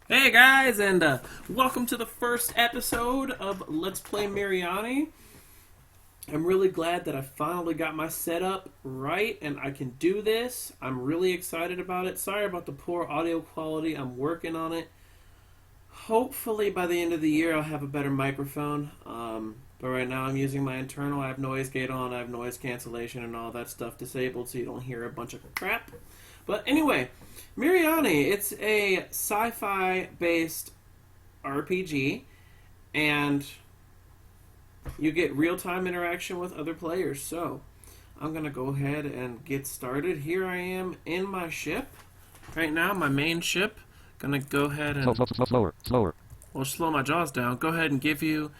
Hey guys, and welcome to the first episode of Let's Play Miriani. I'm really glad that I finally got my setup right and I can do this. I'm really excited about it. Sorry about the poor audio quality. I'm working on it. Hopefully by the end of the year I'll have a better microphone. But right now I'm using my internal. I have noise gate on, I have noise cancellation and all that stuff disabled so you don't hear a bunch of crap. But anyway, Miriani, it's a sci-fi based RPG, and you get real-time interaction with other players. So, I'm going to go ahead and get started. Here I am in my ship. Right now, my main ship. Going to go ahead and... Slower. Well, slow my jaws down. Go ahead and give you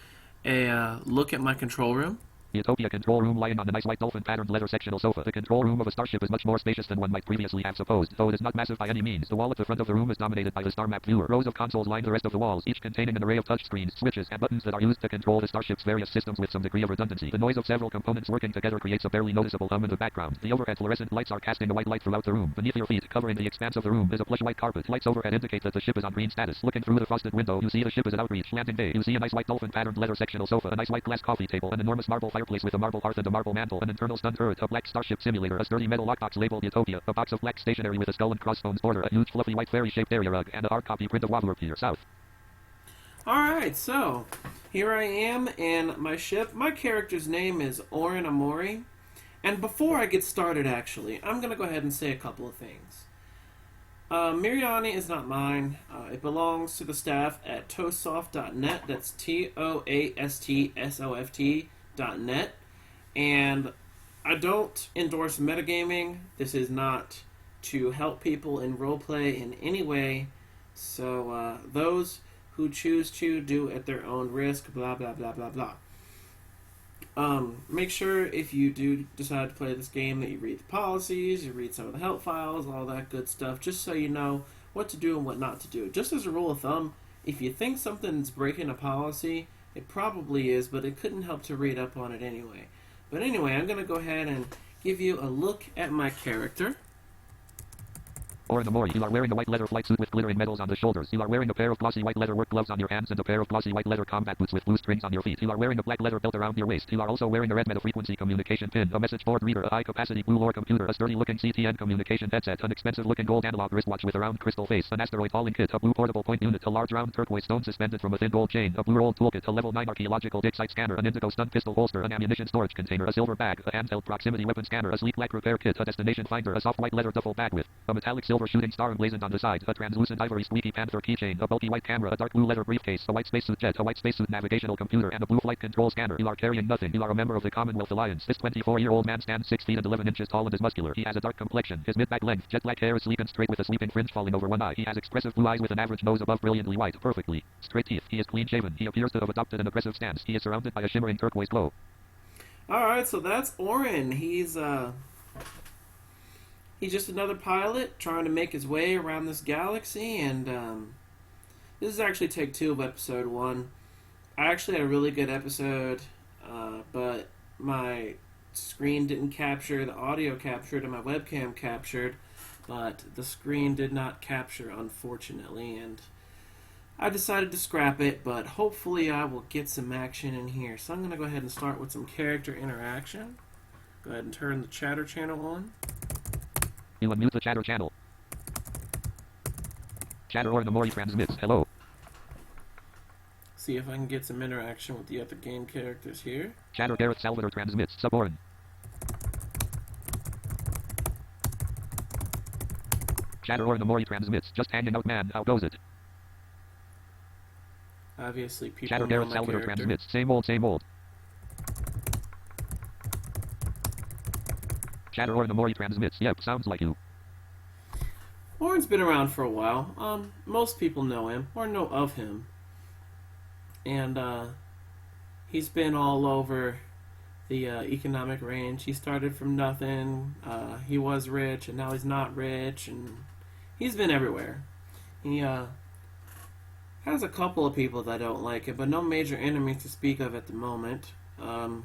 a look at my control room. The Utopia control room lying on the nice white dolphin-patterned leather sectional sofa. The control room of a starship is much more spacious than one might previously have supposed, though it is not massive by any means. The wall at the front of the room is dominated by the star map viewer. Rows of consoles line the rest of the walls, each containing an array of touchscreens, switches, and buttons that are used to control the starship's various systems with some degree of redundancy. The noise of several components working together creates a barely noticeable hum in the background. The overhead fluorescent lights are casting a white light throughout the room. Beneath your feet, covering the expanse of the room, is a plush white carpet. Lights overhead indicate that the ship is on green status. Looking through the frosted window, you see the ship is at outreach, landing bay. You see a nice white dolphin-patterned leather sectional sofa, a nice white glass coffee table, an enormous marble fireplace with a marble hearth and a marble mantle, an internal stunned turret, a black starship simulator, a sturdy metal lockbox labeled Utopia, a box of black stationery with a skull and crossbones border, a huge fluffy white fairy-shaped area rug, and a hard copy print of Waverp here, south. Alright, so here I am in my ship. My character's name is Oren Amori. And before I get started, actually, I'm going to go ahead and say a couple of things. Miriani is not mine. It belongs to the staff at toastsoft.net. That's TOASTSOFT.net. And I don't endorse metagaming. This is not to help people in roleplay in any way. So those who choose to do at their own risk, blah, blah, blah, blah, blah. Make sure if you do decide to play this game that you read the policies, you read some of the help files, all that good stuff, just so you know what to do and what not to do. Just as a rule of thumb, if you think something's breaking a policy, it probably is, but it couldn't help to read up on it anyway. But anyway, I'm going to go ahead and give you a look at my character. Oren Amori, you are wearing a white leather flight suit with glittering medals on the shoulders. You are wearing a pair of glossy white leather work gloves on your hands and a pair of glossy white leather combat boots with blue strings on your feet. You are wearing a black leather belt around your waist. You are also wearing a red metal frequency communication pin, a message board reader, a high-capacity blue lore computer, a sturdy-looking CTN communication headset, an expensive-looking gold analog wristwatch with a round crystal face, an asteroid hauling kit, a blue portable point unit, a large round turquoise stone suspended from a thin gold chain, a blue rolled toolkit, a level 9 archaeological dig site scanner, an indigo stun pistol holster, an ammunition storage container, a silver bag, a handheld proximity weapon scanner, a sleek black repair kit, a destination finder, a soft white leather duffel bag with a metallic silver shooting star emblazoned on the side, a translucent ivory squeaky panther keychain, a bulky white camera, a dark blue leather briefcase, a white spacesuit jet, a white spacesuit navigational computer, and a blue flight control scanner. You are carrying nothing. You are a member of the Commonwealth Alliance. This 24-year-old man stands 6 feet and 11 inches tall and is muscular. He has a dark complexion. His mid-back length, jet black hair is sleek and straight with a sweeping fringe falling over one eye. He has expressive blue eyes with an average nose above brilliantly white, perfectly straight teeth. He is clean-shaven. He appears to have adopted an aggressive stance. He is surrounded by a shimmering turquoise glow. Alright, so that's Oren. He's just another pilot trying to make his way around this galaxy, and this is actually take 2 of episode 1. I actually had a really good episode, but my screen didn't capture, the audio captured, and my webcam captured, but the screen did not capture, unfortunately, and I decided to scrap it, but hopefully I will get some action in here. So I'm going to go ahead and start with some character interaction. Go ahead and turn the chatter channel on. You unmute the chatter channel. Chatter Oren Amori transmits. Hello. See if I can get some interaction with the other game characters here. Chatter Garrett Salvador transmits. Sub Oren. Chatter Oren Amori transmits. Just hanging out, man. How goes it? Obviously, people Chatter know Garrett my Salvador character. transmits. Same old, same old. Chatter Oren Amori transmits. Yep, sounds like you. Oren's been around for a while. Most people know him, or know of him. And, he's been all over the economic range. He started from nothing. He was rich, and now he's not rich, and he's been everywhere. He, has a couple of people that don't like him, but no major enemies to speak of at the moment. But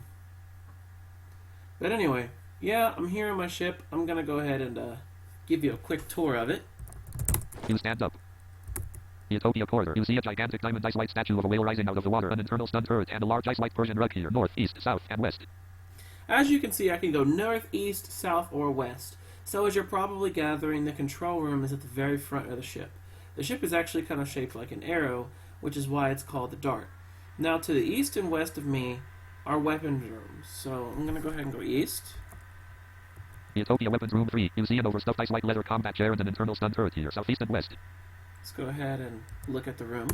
anyway, yeah, I'm here on my ship. I'm gonna go ahead and give you a quick tour of it. You stand up. Utopia Corridor. You see a gigantic diamond ice-white statue of a whale rising out of the water, an internal stunned turret, and a large ice-white Persian rug here. North, east, south, and west. As you can see, I can go north, east, south, or west. So as you're probably gathering, the control room is at the very front of the ship. The ship is actually kind of shaped like an arrow, which is why it's called the dart. Now to the east and west of me are weapons rooms. So I'm going to go ahead and go east. Utopia Weapons Room 3. You see an overstuffed ice-white leather combat chair and an internal stunned turret here. Southeast and west. Let's go ahead and look at the room.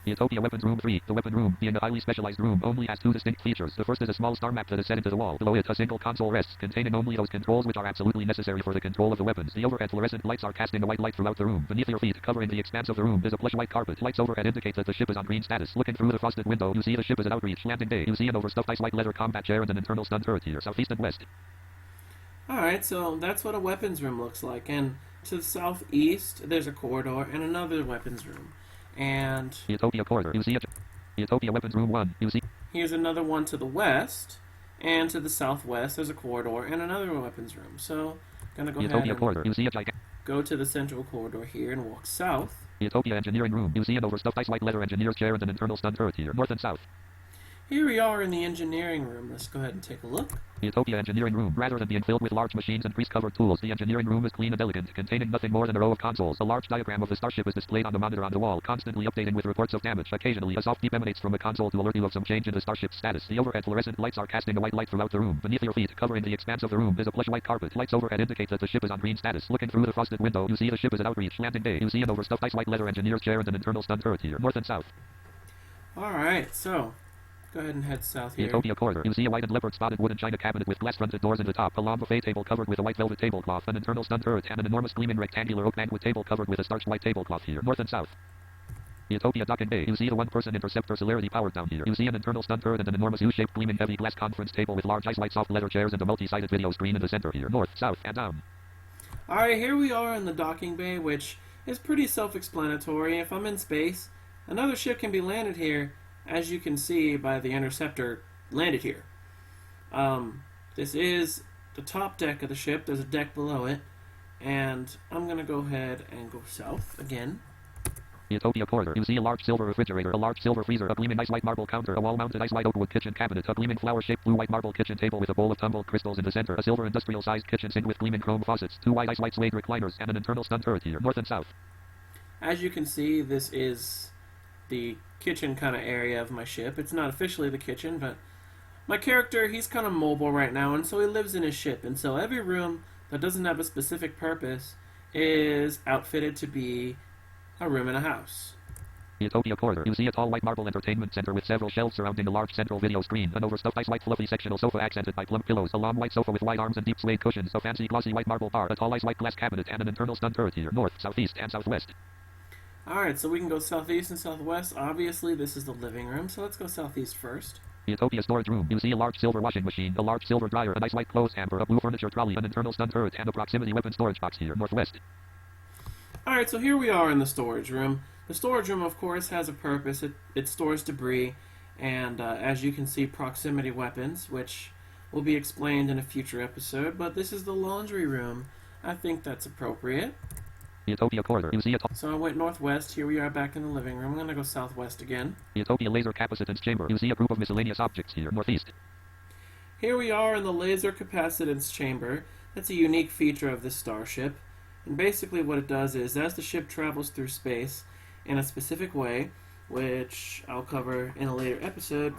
Utopia Weapons Room 3. The weapon room, being a highly specialized room, only has two distinct features. The first is a small star map that is set into the wall. Below it, a single console rests, containing only those controls which are absolutely necessary for the control of the weapons. The overhead fluorescent lights are casting a white light throughout the room. Beneath your feet, covering the expanse of the room, is a plush white carpet. Lights overhead indicate that the ship is on green status. Looking through the frosted window, you see the ship is at outreach. Landing bay. You see an overstuffed ice-white leather combat chair and an internal stunned turret here. Southeast and west. Alright, so that's what a weapons room looks like. And to the southeast, there's a corridor and another weapons room. And Utopia Corridor. You see Utopia Weapons Room 1. You see. Here's another one to the west. And to the southwest, there's a corridor and another weapons room. So, gonna go Utopia ahead and Corridor. You see a gigantic. go to the central corridor here and walk south. Utopia Engineering Room. You see an overstuffed ice-white leather engineer's chair and an internal stunned turret here. North and south. Here we are in the engineering room. Let's go ahead and take a look. Utopia Engineering Room. Rather than being filled with large machines and grease-covered tools, the engineering room is clean and elegant, containing nothing more than a row of consoles. A large diagram of the starship is displayed on the monitor on the wall, constantly updating with reports of damage. Occasionally, a soft beep emanates from a console to alert you of some change in the starship's status. The overhead fluorescent lights are casting a white light throughout the room. Beneath your feet, covering the expanse of the room, is a plush white carpet. Lights overhead indicate that the ship is on green status. Looking through the frosted window, you see the ship is at outreach. Landing bay. You see an overstuffed ice-white leather engineer's chair and an internal stunned turret here. North and south. Alright, so go ahead and head south here. Utopia Corridor. You see a white and leopard-spotted wooden china cabinet with glass-fronted doors in the top, a long buffet table covered with a white velvet tablecloth, an internal stunned turret, and an enormous gleaming rectangular oak banquet table covered with a starched white tablecloth here. North and south. Utopia Docking Bay. You see the one-person interceptor Celerity powered down here. You see an internal stunned turret and an enormous U-shaped gleaming heavy glass conference table with large ice-white soft leather chairs and a multi-sided video screen in the center here. North, south, and down. Alright, here we are in the docking bay, which is pretty self-explanatory. If I'm in space, another ship can be landed here, as you can see by the interceptor landed here. This is the top deck of the ship. There's a deck below it. And I'm going to go ahead and go south again. Utopia Corridor. You see a large silver refrigerator, a large silver freezer, a gleaming ice-white marble counter, a wall-mounted ice-white oak wood kitchen cabinet, a gleaming flower-shaped blue-white marble kitchen table with a bowl of tumbled crystals in the center, a silver industrial-sized kitchen sink with gleaming chrome faucets, two white ice-white suede recliners, and an internal stunned turret here. North and south. As you can see, this is the kitchen kind of area of my ship. It's not officially the kitchen, but my character, he's kind of mobile right now, and so he lives in his ship. And so every room that doesn't have a specific purpose is outfitted to be a room in a house. Utopia Corridor. You see a tall white marble entertainment center with several shelves surrounding a large central video screen, an overstuffed ice-white fluffy sectional sofa accented by plump pillows, a long white sofa with wide arms and deep suede cushions, a fancy glossy white marble bar, a tall ice-white glass cabinet, and an internal stunned turret here. North, southeast, and southwest. Alright, so we can go southeast and southwest. Obviously, this is the living room, so let's go southeast first. Utopia Storage Room. You see a large silver washing machine, a large silver dryer, a nice white clothes hamper, a blue furniture trolley, an internal stunned turret, and a proximity weapon storage box here. Northwest. Alright, so here we are in the storage room. The storage room, of course, has a purpose. It stores debris, and as you can see, proximity weapons, which will be explained in a future episode, but this is the laundry room. I think that's appropriate. Utopia Corridor. You see a So I went northwest. Here we are back in the living room. I'm going to go southwest again. Utopia Laser Capacitance Chamber. You see a group of miscellaneous objects here. Northeast. Here we are in the laser capacitance chamber. That's a unique feature of this starship. And basically what it does is, as the ship travels through space in a specific way, which I'll cover in a later episode,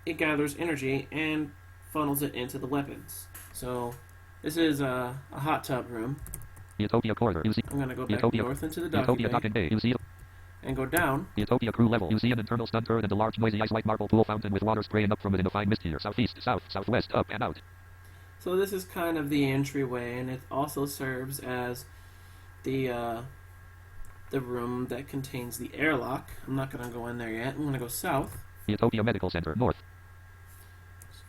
it gathers energy and funnels it into the weapons. So this is a hot tub room. Utopia Corridor. You see I'm going to go back Utopia north into the docking Utopia bay Docking Bay. You see and go down. Utopia Crew Level. You see an internal stunned turret and a large noisy ice-white marble pool fountain with water spraying up from it in a fine mist here. Southeast, south, southwest, up and out. So this is kind of the entryway, and it also serves as the room that contains the airlock. I'm not going to go in there yet. I'm going to go south. Utopia Medical Center. North.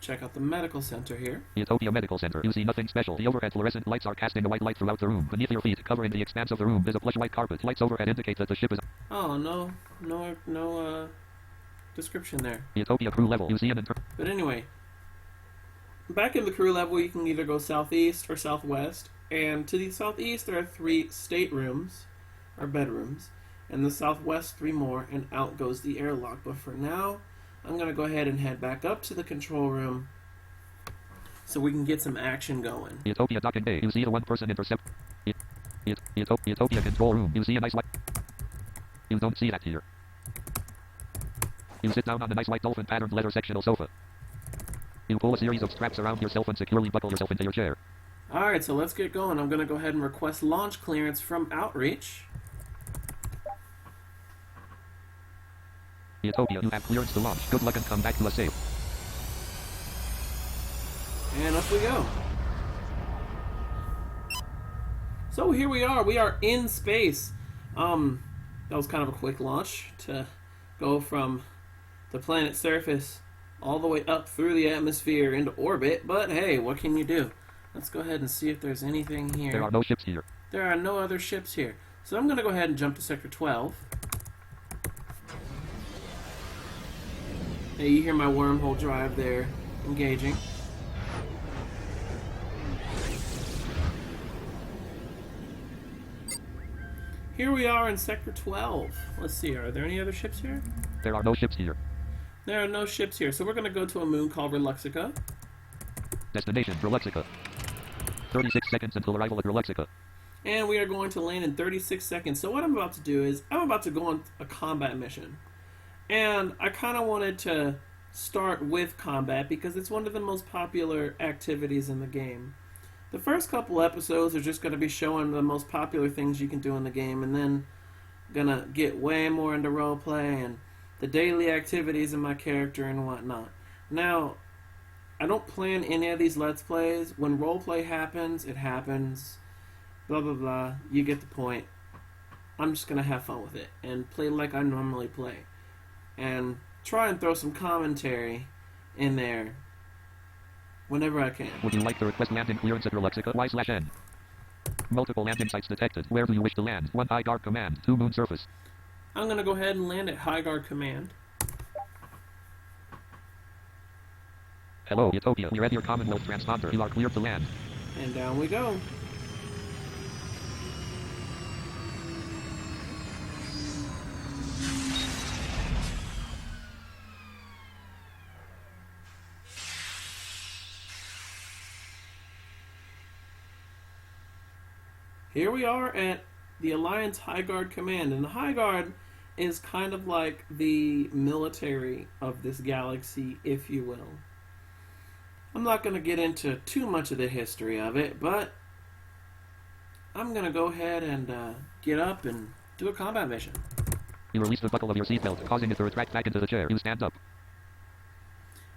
Check out the medical center here. Utopia Medical Center. You see nothing special. The overhead fluorescent lights are casting a white light throughout the room. Beneath your feet, covering the expanse of the room, is a plush white carpet. Lights overhead indicate that the ship is... Oh, no description there. Utopia Crew Level. You see an... But anyway, back in the crew level, you can either go southeast or southwest. And to the southeast, there are 3 staterooms. are bedrooms. In the southwest, 3 more, and out goes the airlock. But for now, I'm going to go ahead and head back up to the control room so we can get some action going. Utopia docking bay. You see the one-person intercept. Utopia control room. You see a nice white... You don't see that here. You sit down on the nice white dolphin patterned leather sectional sofa. You pull a series of straps around yourself and securely buckle yourself into your chair. Alright, so let's get going. I'm going to go ahead and request launch clearance from Outreach. Utopia, you have clearance to launch. Good luck and come back to us safe. And up we go. So here we are. We are in space. That was kind of a quick launch to go from the planet's surface all the way up through the atmosphere into orbit. But hey, what can you do? Let's go ahead and see if there's anything here. There are no ships here. There are no other ships here. So I'm going to go ahead and jump to Sector 12. Hey, you hear my wormhole drive there engaging. Here we are in Sector 12. Let's see, are there any other ships here? There are no ships here. There are no ships here, so we're going to go to a moon called Reluxica. Destination, Reluxica. 36 seconds until arrival at Reluxica. And we are going to land in 36 seconds. So what I'm about to do is, I'm about to go on a combat mission. And I kind of wanted to start with combat because it's one of the most popular activities in the game. The first couple episodes are just going to be showing the most popular things you can do in the game, and then gonna get way more into roleplay and the daily activities of my character and whatnot. Now, I don't plan any of these Let's Plays. When roleplay happens, it happens. Blah, blah, blah. You get the point. I'm just gonna have fun with it and play like I normally play. And try and throw some commentary in there whenever I can. Would you like to request landing clearance at Reluxica? Y/N. Multiple landing sites detected. Where do you wish to land? 1 high guard command, 2 moon surface. I'm going to go ahead and land at High Guard Command. Hello, Utopia. We read your Commonwealth transponder. You are cleared to land. And down we go. Here we are at the Alliance High Guard Command, and the High Guard is kind of like the military of this galaxy, if you will. I'm not going to get into too much of the history of it, but I'm going to go ahead and get up and do a combat mission. You release the buckle of your seatbelt, causing it to retract back into the chair. You stand up.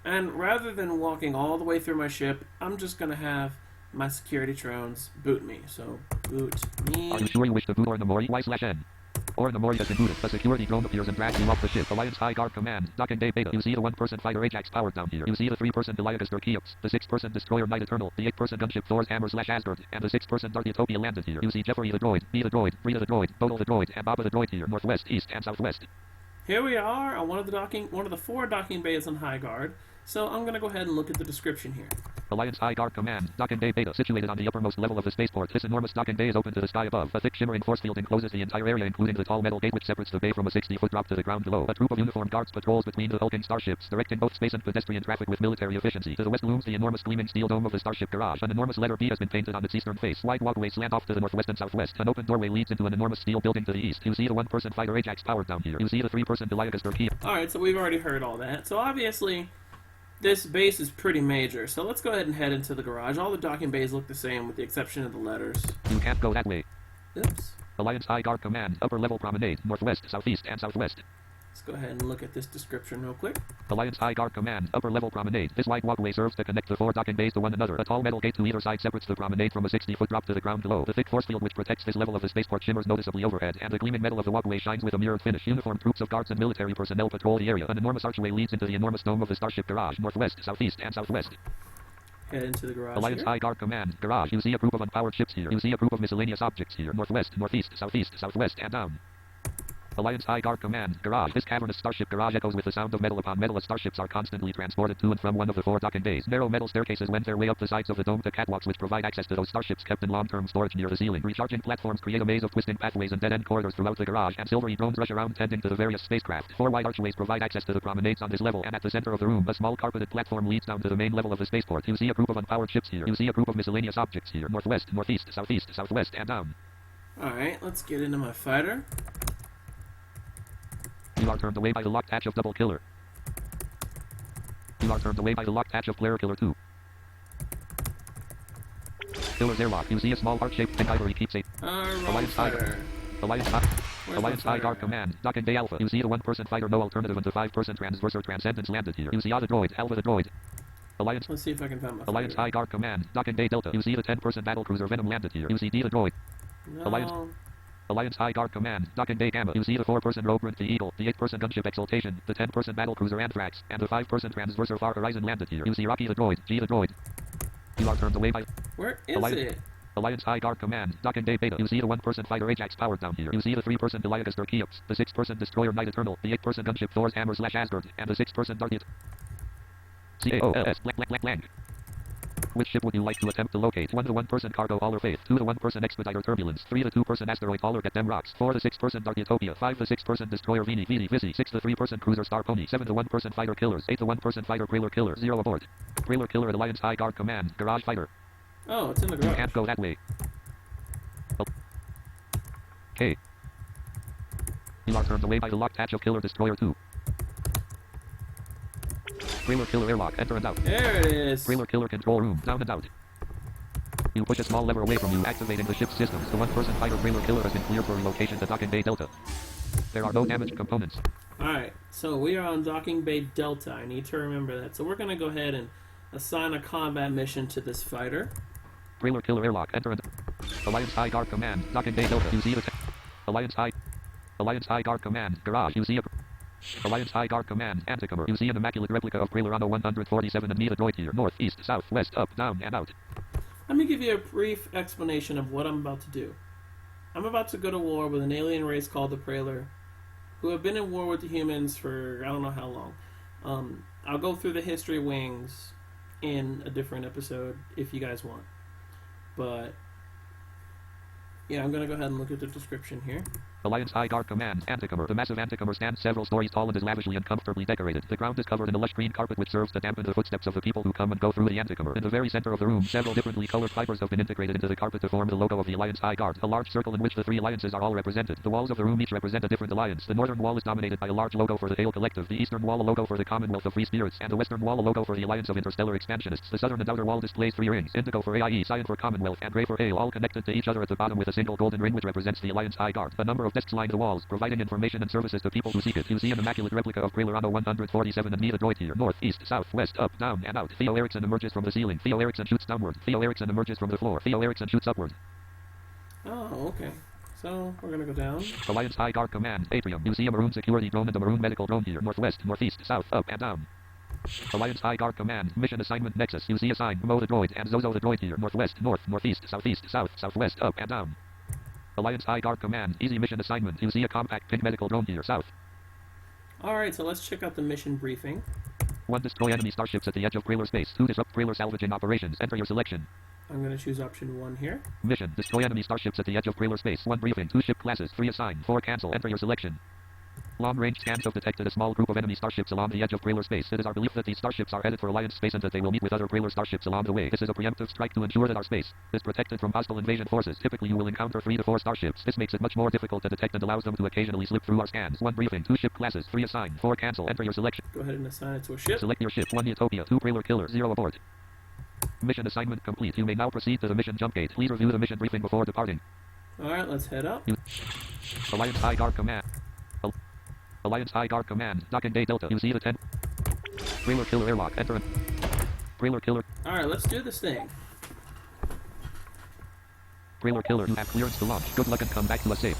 And rather than walking all the way through my ship, I'm just going to have my security drones boot me. So, boot me. Are you sure you wish to boot Ornamori? Y/N. Ornamori has been booted. A security drone appears and drags you off the ship. Alliance High Guard Command. Docking Bay Beta. You see the 1-person fighter Ajax powered down here. You see the 3-person Deliagus Durkiops, the 6-person destroyer Knight Eternal, the 8-person gunship Thor's Hammer/Asgard, and the 6-person Dark Utopia landed here. You see Jeffrey the droid, B the droid, Rita the droid, Bodil the droid, and Baba the droid here. Northwest, east, and southwest. Here we are on one of the 4 docking bays on High Guard. So I'm going to go ahead and look at the description here. Alliance High Guard Command. Docking Bay Beta. Situated on the uppermost level of the spaceport. This enormous docking bay is open to the sky above. A thick shimmering force field encloses the entire area, including the tall metal gate which separates the bay from a 60-foot drop to the ground below. A troop of uniformed guards patrols between the hulking starships, directing both space and pedestrian traffic with military efficiency. To the west looms the enormous gleaming steel dome of the starship garage. An enormous letter P has been painted on its eastern face. Wide walkways slant off to the northwest and southwest. An open doorway leads into an enormous steel building to the east. You see the 1-person fighter Ajax powered down here. You see the 3-person Deliagus Durkiops. Alright, so we've already heard all that. So obviously, this base is pretty major, so let's go ahead and head into the garage. All the docking bays look the same with the exception of the letters. You can't go that way. Oops. Alliance High Guard Command. Upper level promenade. Northwest, southeast, and southwest. Let's go ahead and look at this description real quick. Alliance High Guard Command. Upper level promenade. This wide walkway serves to connect the 4 docking bays to one another. A tall metal gate to either side separates the promenade from a 60-foot drop to the ground below. The thick force field which protects this level of the spaceport shimmers noticeably overhead, and the gleaming metal of the walkway shines with a mirrored finish. Uniformed troops of guards and military personnel patrol the area. An enormous archway leads into the enormous dome of the starship garage. Northwest, southeast, and southwest. Head into the garage. Alliance here. High Guard Command. Garage. You see a group of unpowered ships here. You see a group of miscellaneous objects here. Northwest, northeast, southeast, southwest, and down. Alliance High Guard Command. Garage. This cavernous starship garage echoes with the sound of metal upon metal as starships are constantly transported to and from one of the 4 docking bays. Narrow metal staircases wend their way up the sides of the dome to catwalks which provide access to those starships kept in long-term storage near the ceiling. Recharging platforms create a maze of twisting pathways and dead-end corridors throughout the garage, and silvery drones rush around tending to the various spacecraft. 4 wide archways provide access to the promenades on this level, and at the center of the room, a small carpeted platform leads down to the main level of the spaceport. You see a group of unpowered ships here. You see a group of miscellaneous objects here. Northwest, northeast, southeast, southwest, and down. Alright, let's get into my fighter. You are turned away by the locked hatch of Double Killer. You are turned away by the locked hatch of Player Killer 2. Killer's airlock. You see a small heart-shaped pink ivory keepsake. Alliance Fighter. Alliance High Guard Command. Docking Bay Alpha. You see the 1-person fighter, no alternative, and the 5-person transverse Transcendence landed here. You see the droid. Alpha the droid. Alliance. Let's see if I can find my Alliance fighter. High Guard Command. Docking Bay Delta. You see the 10-person battlecruiser Venom landed here. You see D the droid. No. Alliance High Guard Command. Docking Bay Gamma. You see the 4-person Rogue the Eagle, the 8-person gunship Exaltation, the 10-person battlecruiser Anthrax, and the 5-person transverser Far Horizon landed here. You see Rocky the droid. G the droid. You are turned away by Where is it? Alliance High Guard Command. Docking Bay Beta. You see the 1-person fighter Ajax powered down here. You see the 3-person Goliathus Darkiops, the 6-person destroyer Knight Eternal, the 8-person gunship Thor's Hammer / Asgard, and the 6-person Darkiet. CAOS blank. Which ship would you like to attempt to locate? 1 the 1-person cargo Hauler Faith, 2 the 1-person expediter Turbulence, 3 the 2-person asteroid hauler Get Them Rocks, 4 the 6-person Darkietopia, 5 the 6-person destroyer Vini Vizzy, 6 the 3-person cruiser Star Pony, 7 the 1-person fighter Killers, 8 the 1-person fighter Prailer Killer, 0 aboard. Prailer Killer at Alliance High Guard Command. Garage fighter. Oh, it's in the You garage. can't go that way. Okay. You are turned away by the locked hatch of Killer Destroyer 2. Trailer Killer airlock. Enter and out. There it is. Trailer Killer control room. Down and out. You push a small lever away from you, activating the ship's systems. The 1-person fighter Trailer Killer has been cleared for relocation to Docking Bay Delta. There are no damaged components. Alright, so we are on Docking Bay Delta. I need to remember that. So we're going to go ahead and assign a combat mission to this fighter. Trailer Killer airlock. Enter and Alliance High Guard Command. Docking Bay Delta. You see the Alliance High Guard Command. Garage. You see a Alliance High Guard Command. Anticomer. You see an immaculate replica of Praelerano 147 and need a droid here. North, east, south, west, up, down, and out. Let me give you a brief explanation of what I'm about to do. I'm about to go to war with an alien race called the Praeler, who have been in war with the humans for I don't know how long. I'll go through the history of Wings in a different episode if you guys want. But yeah, I'm going to go ahead and look at the description here. Alliance High Guard Command. Anticomer. The massive Anticomer stands several stories tall and is lavishly and comfortably decorated. The ground is covered in a lush green carpet which serves to dampen the footsteps of the people who come and go through the Anticomer. In the very center of the room, several differently colored fibers have been integrated into the carpet to form the logo of the Alliance High Guard, a large circle in which the 3 alliances are all represented. The walls of the room each represent a different alliance. The northern wall is dominated by a large logo for the Hale Collective, the eastern wall a logo for the Commonwealth of Free Spirits, and the western wall a logo for the Alliance of Interstellar Expansionists. The southern and outer wall displays 3 rings, indigo for AIE, cyan for Commonwealth, and gray for Hale, all connected to each other at the bottom with a single golden ring which represents the Alliance High Guard. A number of desks line the walls, providing information and services to people who seek it. You see an immaculate replica of Praelerano 147 and need a droid here. North, east, south, west, up, down, and out. Theo Erickson emerges from the ceiling. Theo Erickson shoots downward. Theo Erickson emerges from the floor. Theo Erickson shoots upward. Oh, okay. So we're going to go down. Alliance High Guard Command. Atrium. You see a maroon security drone and a maroon medical drone here. Northwest, northeast, south, up, and down. Alliance High Guard Command. Mission assignment Nexus. You see a sign. Mo the droid and Zozo the droid here. Northwest, north, northeast, southeast, south, southwest, up, and down. Alliance High Guard Command. Easy mission assignment. You see a compact pink medical drone here. South. Alright, so let's check out the mission briefing. 1. Destroy enemy starships at the edge of Praeler space. 2. Disrupt Praeler salvaging operations. Enter your selection. I'm going to choose option 1 here. Mission. Destroy enemy starships at the edge of Praeler space. 1. Briefing. 2 ship classes. 3. Assign. 4. Cancel. Enter your selection. Long-range scans have detected a small group of enemy starships along the edge of Praeler space. It is our belief that these starships are headed for Alliance space and that they will meet with other Praeler starships along the way. This is a preemptive strike to ensure that our space is protected from hostile invasion forces. Typically, you will encounter 3 to 4 starships. This makes it much more difficult to detect and allows them to occasionally slip through our scans. 1. Briefing. 2 ship classes. 3. Assign. 4. Cancel. Enter your selection. Go ahead and assign it to a ship. Select your ship. 1. Utopia. 2. Praeler Killer. 0 aboard. Mission assignment complete. You may now proceed to the mission jump gate. Please review the mission briefing before departing. Alright, let's head up. Alliance High Guard Command. Alliance High Guard Command. Docking Bay Delta. You see the 10. Praeler Killer airlock. Enter. Praeler Killer. Alright, let's do this thing. Praeler Killer. You have clearance to launch. Good luck and come back to us safe.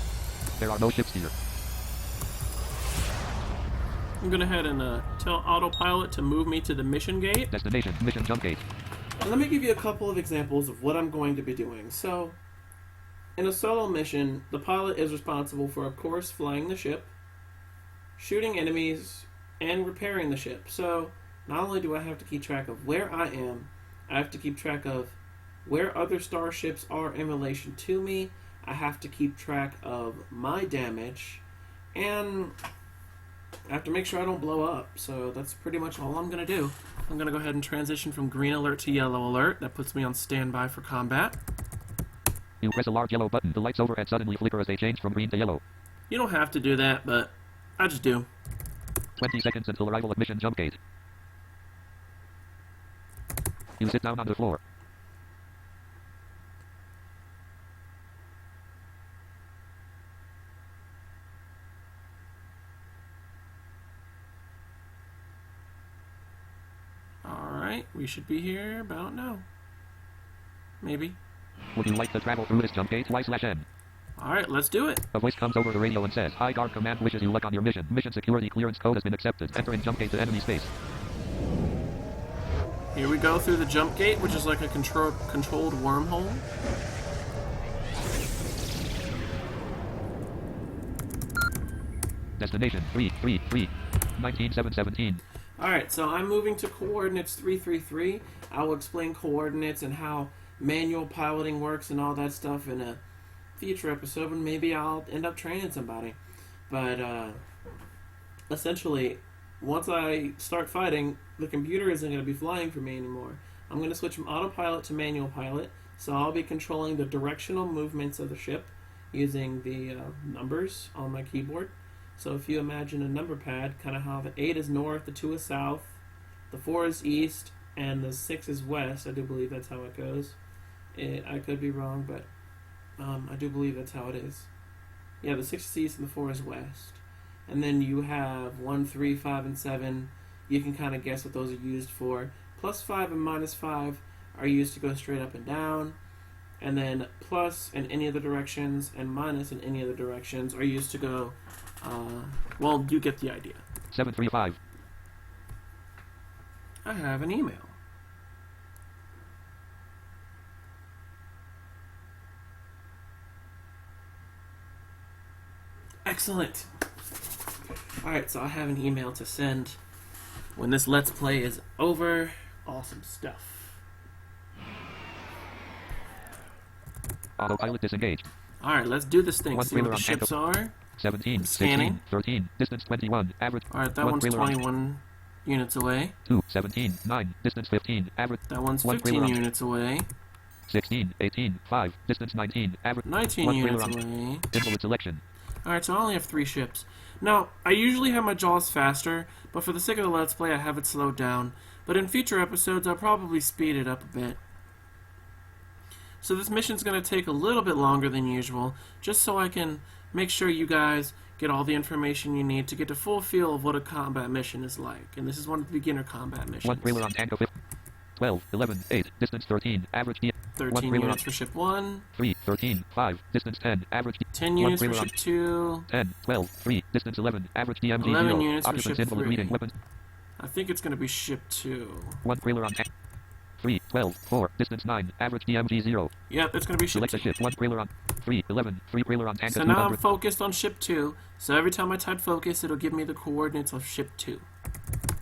There are no ships here. I'm going to head and tell autopilot to move me to the mission gate. Destination. Mission jump gate. And let me give you a couple of examples of what I'm going to be doing. So, In a solo mission, the pilot is responsible for, of course, flying the ship, shooting enemies, and repairing the ship. So, not only do I have to keep track of where I am, I have to keep track of where other starships are in relation to me, I have to keep track of my damage, and I have to make sure I don't blow up. So that's pretty much all I'm going to do. I'm going to go ahead and transition from green alert to yellow alert. That puts me on standby for combat. You press a large yellow button. The lights overhead suddenly flicker as they change from green to yellow. You don't have to do that, but I just do. 20 seconds until arrival at mission jump gate. You sit down on the floor. Alright, we should be here about now. Maybe. Would you like to travel through this jump gate? Y/N. Alright, let's do it. A voice comes over the radio and says, High Guard Command wishes you luck on your mission. Mission security clearance code has been accepted. Enter in jump gate to enemy space. Here we go through the jump gate, which is like a controlled wormhole. Destination 333. 19717. Alright, so I'm moving to coordinates 333. I will explain coordinates and how manual piloting works and all that stuff in a future episode, and maybe I'll end up training somebody. But essentially, once I start fighting, the computer isn't going to be flying for me anymore. I'm going to switch from autopilot to manual pilot, so I'll be controlling the directional movements of the ship using the numbers on my keyboard. So if you imagine a number pad, kind of how the 8 is north, the 2 is south, the 4 is east, and the 6 is west. I do believe that's how it goes. I could be wrong, but I do believe that's how it is. Yeah, the 6 is east and the 4 is west. And then you have 1, 3, 5, and 7. You can kind of guess what those are used for. Plus 5 and minus 5 are used to go straight up and down. And then plus in any other directions and minus in any other directions are used to go, well, you get the idea. 735. I have an email. Excellent. Alright, so I have an email to send when this Let's Play is over. Awesome stuff. Autopilot disengaged. Alright, let's do this thing. One See what trailer the on ships are. 17, Scanning. 16, 13, distance 21, average. Alright, that One one's trailer on 21 units away. 2, 17, 9, distance 15, average. That one's One 15 trailer on units away. 16, 18, 5, distance 19, average. 19 One units trailer on away. invalid selection. Alright, so I only have 3 ships. Now, I usually have my jaws faster, but for the sake of the Let's Play, I have it slowed down. But in future episodes, I'll probably speed it up a bit. So this mission's going to take a little bit longer than usual, just so I can make sure you guys get all the information you need to get a full feel of what a combat mission is like. And this is one of the beginner combat missions. One trailer on Tango 5. 12, 11, 8, distance 13, average D. 13 units for ship 1. 3, 13, 5, distance 10, average D. 10 units for ship 2. 10, 12, 3, distance 11, average DMG 11 0. units for Occupants ship invalid 3. reading weapons. I think it's going to be ship 2. One trailer on 3, 12, 4, distance 9, average DMG 0. Yep, it's going to be ship Select 2. a ship. One trailer on 3, 11, 3 trailer on Tango So now I'm 200. focused on ship 2. So every time I type focus, it'll give me the coordinates of ship 2.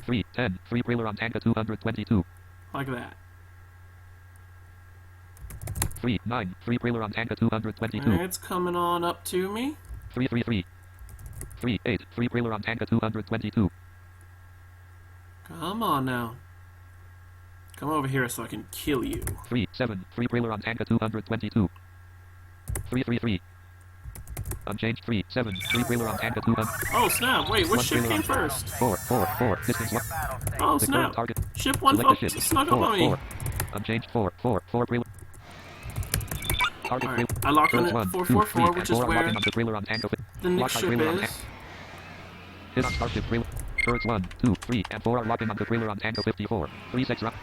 3, 10, 3 trailer on Tango 222. Like that. 3, 9, 3 trailer on Tango 222. And it's coming on up to me. 3, 3, 3. 3, 8, 3 trailer on Tango 222. Come on now. Come over here so I can kill you. 3, 7, 3 trailer on Tango 222. 3, 3, 3. Unchanged 3, 7, 3 trailer on Tango 200. Oh snap, wait, which One ship trailer came on first? 4, 4, 4, distance 1. Oh The current snap, target. ship 1 Select a ship. snuck up 4, on me. 4. Unchanged 4, 4, 4 trailer. Target Alright, trailer. I lock on Turns it 1, 2, 444, 3, which and is 4 where locking on the trailer on Tango 5. the next Lock on ship trailer on is. Hit on starship trailer. Turrets 1, 2, 3, and 4 are locking on the trailer on Tango 54. 3, 6 rock.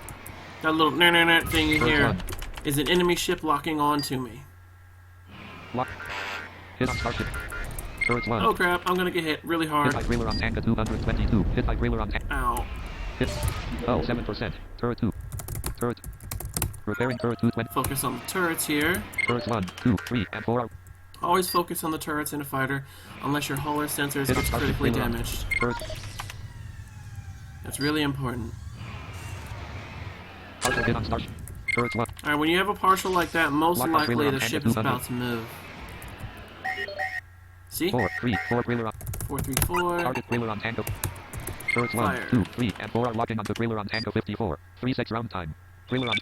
That little thing you Turrets hear 1. is an enemy ship locking on to me. Lock. Hit on starship. Turrets 1. Oh crap, I'm gonna get hit really Hit hard. by trailer on Tango 222. Hit by trailer on Tango. Ow. Hit. Oh, 7%. Turret 2. Turret. Repairing turret 220. Focus on the turrets here. Turrets 1, 2, 3, and 4 are... Always focus on the turrets in a fighter, unless your hull or sensors Hit gets on starship critically wheeler on- damaged. Turrets... That's really important. Partial hit on starship. Turrets 1. Alright, when you have a partial like that, most Lock on likely wheeler the on ship Panda is 200. about to move. See? 4, 3, 4 wheeler on... 4, 3, 4. Target wheeler on Tango. Turrets 1, Fire. 2, 3, and 4 are locking onto wheeler on Tango 54. 3-6 round time. Wheeler on...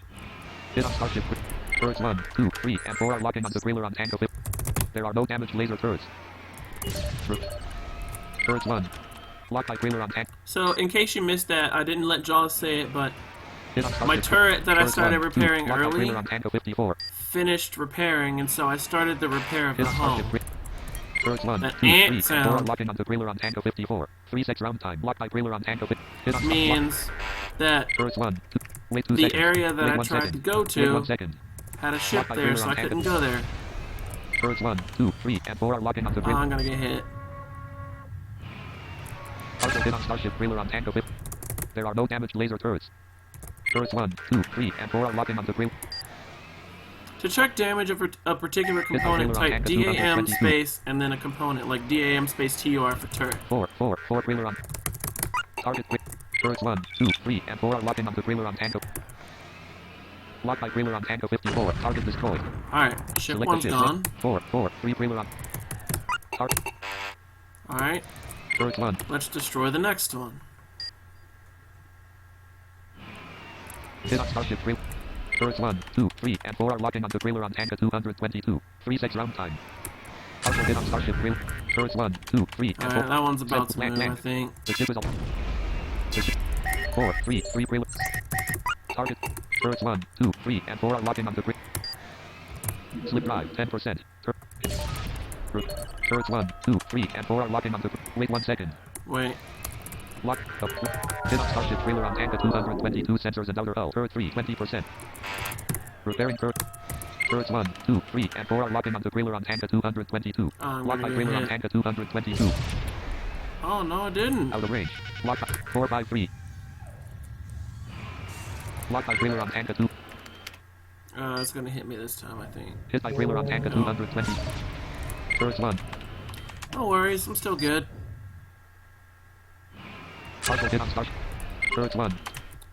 Hit on starship. Turrets 1, 2, 3, and 4 are locking onto wheeler on Tango 50. There are no damaged laser turrets. Turrets 1. Lock by wheeler on Tango. So, in case you missed that, I didn't let Jaws say it, but Hit on starship. my turret that I Turrets started 1, 2, repairing lock by early wheeler on Tango 54. finished repairing, and so I started the repair of Hit the on hull. starship. Turrets 1, That 2, 3, ant and 4 are sound locking onto wheeler on Tango 54. 3-6 round time. Lock by wheeler on Tango 50. Hit on Means that Turrets 1, 2. Wait 2 the seconds. area that Wait I 1 tried second. to go Wait to 1 second. had a ship Lock by there, wheeler so on I couldn't Tango. go there. Turrets 1, 2, 3, and 4 are locking onto Oh, wheeler. I'm gonna get hit. Partial hit on starship wheeler on Tango 50. There are no damaged laser turrets. Turrets 1, 2, 3, and 4 are locking onto wheeler. To check damage of a particular component, wheeler on type Tango DAM 222. space and then a component, like DAM space TUR for turret. 4 wheeler on. Target turrets 1, 2, 3, and 4 are locking onto wheeler on Tango. Lock by wheeler on Tango 54. Target destroyed. Alright, ship Select 1's the ship. gone. 4 3 wheeler on. Target Alright, turrets 1. let's destroy the next one. Hit on starship wheeler. Turrets 1, 2, 3, and 4 are locking onto wheeler on Tango 222. 3-6 round time. Partial hit on starship wheeler. Turrets 1, 2, 3, and 4. Alright, that one's about to Land, move, I land. think. The ship is up. The ship. 4 3 wheeler. Target. Turrets 1, 2, 3, and 4 are locking onto grid. Slip drive 10%. Turrets 1, 2, 3, and 4 are locking onto grid. Wait 1 second. Wait. Lock up. Hit on starship wheeler on Tango 222 sensors and outer hull. Turret 3, 20%. Repairing turret. Turrets 1, 2, 3, and 4 are locking onto wheeler on Tango 222. I'm Lock by gonna wheeler get on hit. Tango 222. Oh, no, I didn't. Out of range. Lock by 453. Lock by wheeler on Tango 2. It's gonna hit me this time, I think. Hit by wheeler on Tango 220. Turrets 1. No worries, I'm still good. Partial hit on starship. Turrets 1.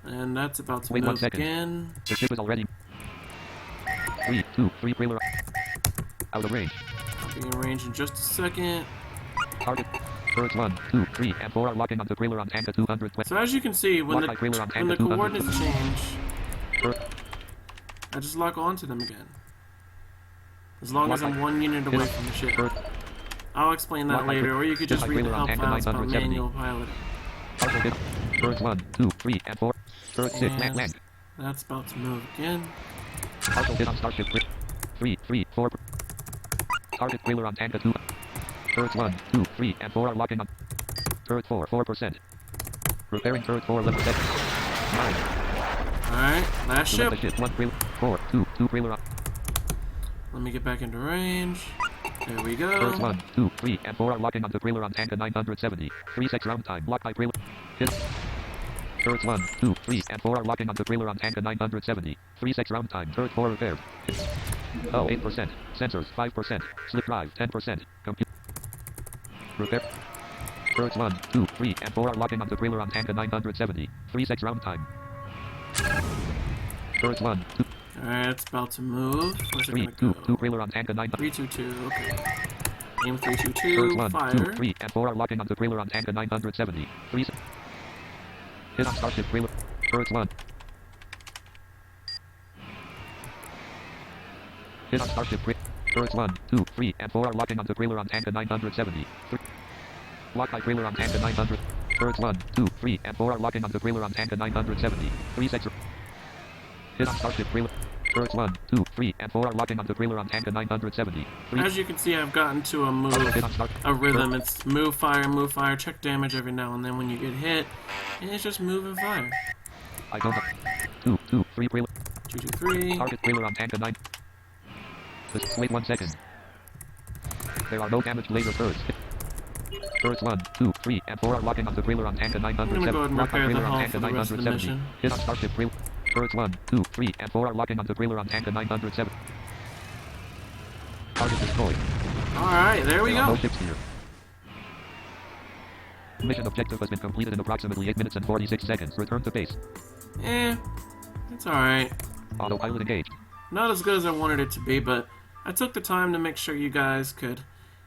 And that's about to Wait 1 move second. again. The ship is already. 3 2 3 wheeler. Out of range. I'll be in range in just a second. Target. Turrets 1, 2, 3, and 4 are locking onto wheeler on Tango 220. So as you can see, when Lock by wheeler on Tango the 200. coordinates change, Turret. I just lock onto them again. As long as Lock I'm by- 1 unit away Hit- from the ship. Turret. I'll explain that Lock by- later, or you could hit just by read the wheeler on help Tango files about 970. manual piloting. Partial hit. Turrets 1, 2, 3, and 4. Turret 6 land And land. that's about to move again. Partial hit on starship. 3 3 4. Target wheeler on Tango 2. Turrets 1, 2, 3, and 4 are locking on. Turret 4, 4%. Repairing turret 4, 11 seconds. 9. Alright, last Select ship. the ship. 1 wheeler. 4 2 wheeler on. Let me get back into range. There we Turrets go. 1, 2, 3, and 4 are locking onto wheeler on Tango 970. 3-6 round time. Lock by wheeler. Hit. Turrets 1, 2, 3, and 4 are locking onto wheeler on Tango 970. 3-6 round time. Turret 4 repaired. Hit. Oh, 8%. Sensors 5%. Slip drive 10%. Compute. Repair. Turrets 1, 2, 3, and 4 are locking onto wheeler on Tango 970. 3-6 round time. Turrets 1, 2, Alright, it's about to move. Where's it 3, gonna 2, go? 2 wheeler on Tango 9. 322, okay. Aim Turrets 322, 1, fire. 2, 3, and 4 are locking onto wheeler on Tango 970. 3. Hit on starship wheeler. Turrets 1. Hit on starship wheeler. Turrets 1, 2, 3, and 4 are locking onto wheeler on Tango 970. 3. Lock by wheeler on Tango 900. Turrets 1, 2, 3, and 4 are locking onto wheeler on Tango 970. 3-6. Hit on starship wheeler. Turrets 1, 2, 3, and 4 are locking onto wheeler on Tango 970. 3. As you can see, I've gotten to a move, Hit on start. a rhythm. It's move, fire, check damage every now and then when you get hit. And it's just move and fire. I don't know. 2, 2, 3 wheeler. 223. Target wheeler on Tango 9. Just wait 1 second. There are no damaged laser turrets. Turrets 1, 2, 3, and 4 are locking onto wheeler on Tango I'm gonna 970. go ahead and Lock by repair the wheeler on hull Tango for the rest of the 970. mission. Hit on starship wheeler. Turrets 1, 2, 3, and 4 are locking onto trailer on Tanka 907. Target destroyed. Alright, there we There are go. no ships here. Mission objective has been completed in approximately 8 minutes and 46 seconds. Return to base. It's alright. Autopilot engaged. Not as good as I wanted it to be, but I took the time to make sure you guys could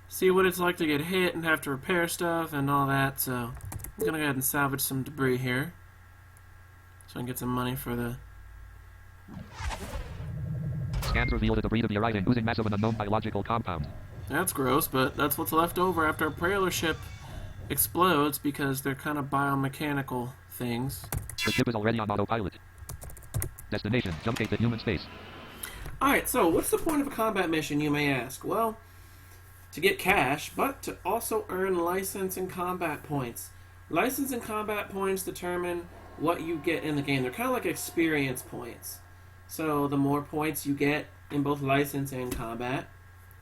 see what it's like to get hit and have to repair stuff and all that, so I'm gonna go ahead and salvage some debris here so I can get some money for the... Scans reveal the debris to be arriving using massive and unknown biological compound. That's gross, but that's what's left over after a prailer ship explodes because they're kind of biomechanical things. The ship is already on autopilot. Destination, jump gate to human space. Alright, so what's the point of a combat mission, you may ask? Well, to get cash, but to also earn license and combat points. License and combat points determine what you get in the game. They're kind of like experience points. So the more points you get in both license and combat,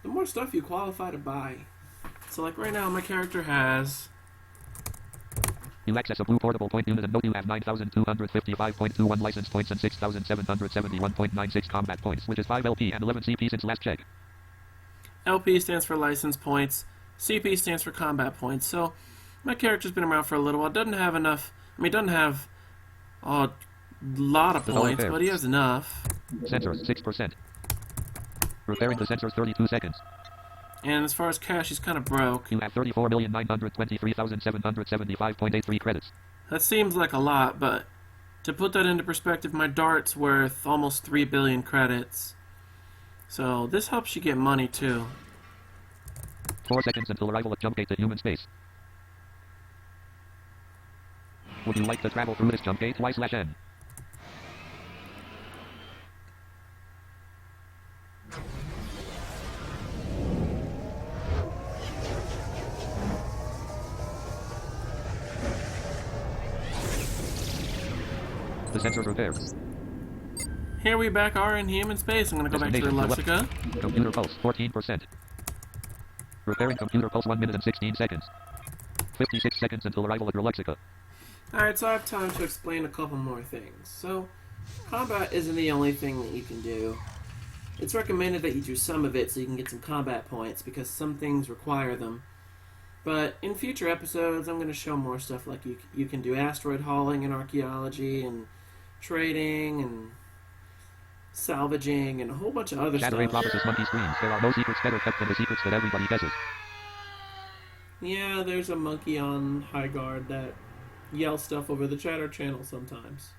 the more stuff you qualify to buy. So like right now, my character has... You access a blue portable point unit and note you have 9,255.21 license points and 6,771.96 combat points, which is 5 LP and 11 CP since last check. LP stands for license points, CP stands for combat points. So my character's been around for a little while. Doesn't have enough. I mean, doesn't have a lot of points, but he has enough. Sensors 6%. Repairing the sensors 32 seconds. And as far as cash, he's kind of broke. You have 34,923,775.83 credits. That seems like a lot, but to put that into perspective, my dart's worth almost 3 billion credits. So this helps you get money too. 4 seconds until arrival at jump gate to human space. Would you like to travel through this jump gate? Y/N. The sensors repaired. Here we back are in human space. I'm going to go back to the Lexica. Computer pulse 14%. Repairing computer pulse 1 minute and 16 seconds. 56 seconds until arrival at your Lexica. Alright, so I have time to explain a couple more things. So, combat isn't the only thing that you can do. It's recommended that you do some of it so you can get some combat points, because some things require them. But in future episodes, I'm going to show more stuff like you can do asteroid hauling and archaeology and trading and salvaging and a whole bunch of other Shattering stuff. promises monkey screams. There are no secrets better kept than the secrets that everybody guesses. Yeah, there's a monkey on high guard that yells stuff over the chatter channel sometimes.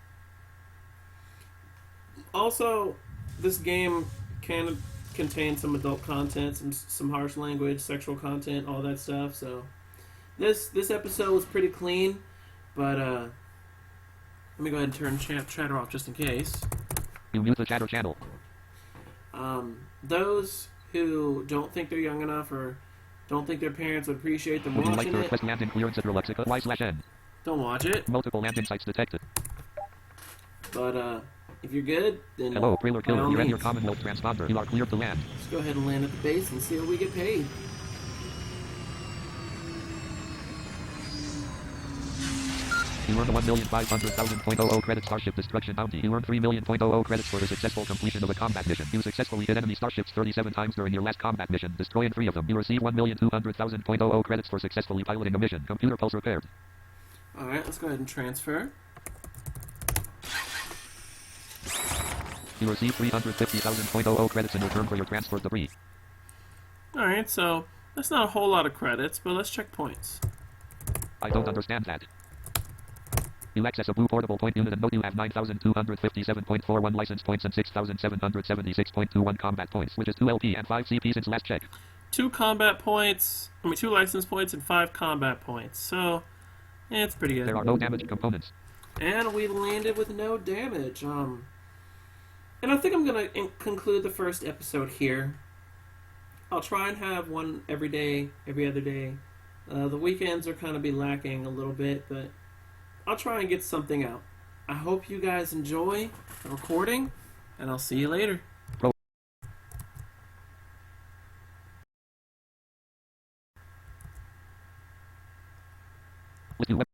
Also, this game can contain some adult content, some harsh language, sexual content, all that stuff. So this episode was pretty clean, but let me go ahead and turn chatter off just in case. You mute the chatter channel. Those who don't think they're young enough or don't think their parents would appreciate them Would you like watching to it, request landing clearance at your Lexica? Y/N. don't watch it. Multiple landing sites detected. But if you're good, then Hello, trailer by all killer. You're at your means, Commonwealth transponder. You are cleared to land. let's go ahead and land at the base and see what we get paid. You earned 1,500,000.00 credit Starship Destruction Bounty. You earned 3,000,000 credits for the successful completion of a combat mission. You successfully hit enemy starships 37 times during your last combat mission, destroying 3 of them. You received 1,200,000.00 credits for successfully piloting a mission. Computer pulse repaired. Alright, let's go ahead and transfer. You received 350,000.00 credits in return for your transferred debris. Alright, so that's not a whole lot of credits, but let's check points. I don't understand that. You access a blue portable point unit and note you have 9,257.41 license points and 6,776.21 combat points, which is 2 LP and 5 CP since last check. 2 combat points, 2 license points and 5 combat points, so it's pretty good. There are no damaged components. And we landed with no damage. And I think I'm going to conclude the first episode here. I'll try and have one every day, every other day. The weekends are kind of be lacking a little bit, but I'll try and get something out. I hope you guys enjoy the recording, and I'll see you later. List you web.